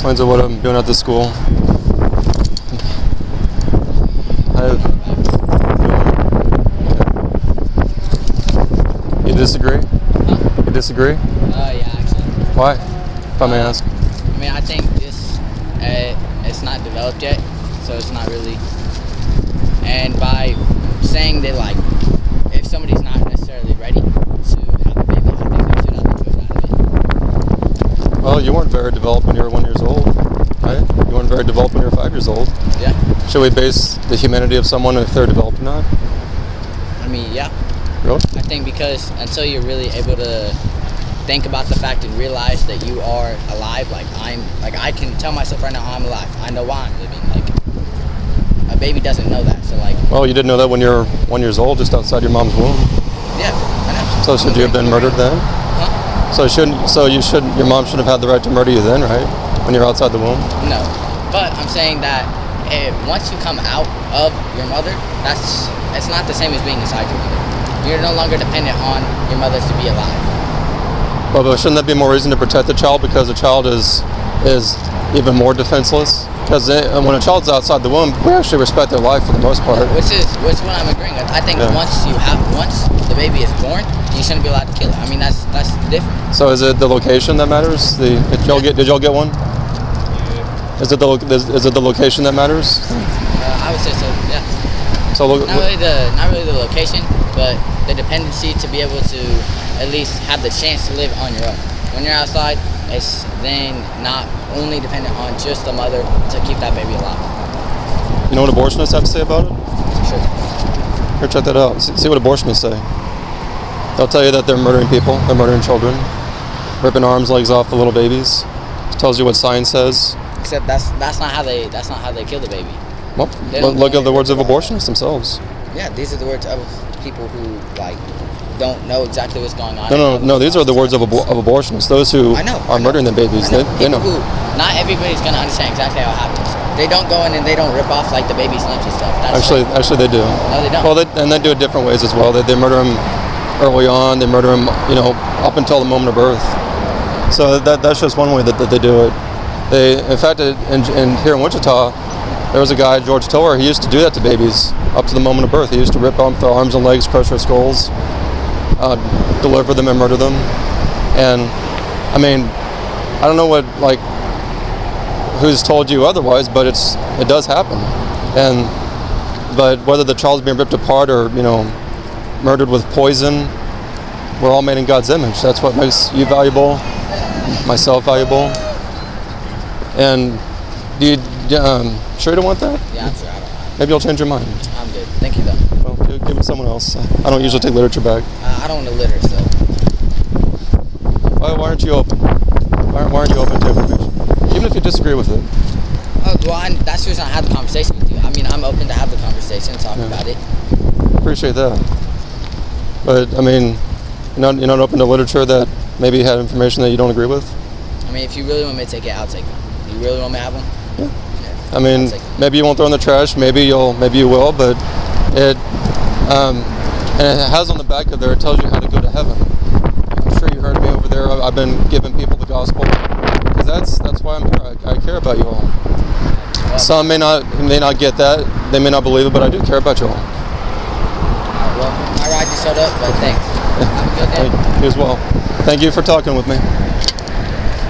explains what I'm doing at the school. You disagree? Huh? You disagree? Yeah, actually. Why? If I may ask. I mean, I think it's not developed yet, so it's not really. And by saying that, like, if somebody's not necessarily ready to have a baby, I think they should have the choice out of it. Well, you weren't very developed when you were 1 year old, right? You weren't very developed when you were 5 years old. Yeah. Should we base the humanity of someone if they're developed or not? I mean, yeah. Really? I think because until you're really able to think about the fact and realize that you are alive, I can tell myself right now I'm alive. I know why I'm living. Like, a baby doesn't know that, so like. Well, you didn't know that when you were 1 year old, just outside your mom's womb. Yeah, I know. So should you have been murdered then? Huh? Your mom shouldn't have had the right to murder you then, right? When you're outside the womb? No, but I'm saying that once you come out of your mother, it's not the same as being inside your mother. You're no longer dependent on your mother to be alive. Well, but shouldn't that be more reason to protect the child because the child is even more defenseless? Because when a child's outside the womb, we actually respect their life for the most part. Which is what I'm agreeing with. I think once the baby is born, you shouldn't be allowed to kill it. I mean, that's different. So is it the location that matters? Did y'all get one? Is it the location that matters? I would say so. Yeah. So not really the location, but the dependency to be able to at least have the chance to live on your own. When you're outside, it's then not only dependent on just the mother to keep that baby alive. You know what abortionists have to say about it? Sure. Here, check that out. See what abortionists say. They'll tell you that they're murdering people, they're murdering children, ripping arms, legs off the little babies. It tells you what science says. Except that's not how they kill the baby. Well, look at the words of abortionists themselves. Yeah, these are the words of people who don't know exactly what's going on. No. These are the words of abortionists. Those who are murdering the babies. They know. Not everybody's gonna understand exactly how it happens. They don't go in and they don't rip off like the baby's limbs and stuff. Actually, they do. No, they don't. Well, they do it different ways as well. They murder them early on. They murder them, up until the moment of birth. So that's just one way that they do it. In fact, here in Wichita, there was a guy, George Tiller. He used to do that to babies up to the moment of birth. He used to rip off their arms and legs, crush their skulls, deliver them and murder them. And I mean, I don't know who's told you otherwise, but it does happen. But whether the child's being ripped apart or murdered with poison, we're all made in God's image. That's what makes you valuable, myself valuable. And do you sure you don't want that? Yeah, I'm sure. I don't. Maybe you'll change your mind. I'm good. Thank you, though. Well, give it to someone else. I don't usually take literature back. I don't want to litter, so. Why aren't you open? Why aren't you open to information? Even if you disagree with it. Oh, well, that's the reason I had the conversation with you. I mean, I'm open to have the conversation, talk about it. Appreciate that. But, I mean, you're not open to literature that maybe had information that you don't agree with? I mean, if you really want me to take it, I'll take it. You really want me to have one? Yeah. I mean, maybe you won't throw in the trash, maybe you will, but and it has on the back of there, it tells you how to go to heaven. I'm sure you heard me over there. I've been giving people the gospel because that's why I'm here. I care about you all. Well, some may not get that, they may not believe it, but I do care about you all. Well, my ride just showed up, but thanks. Have a good day. You as well. Thank you for talking with me.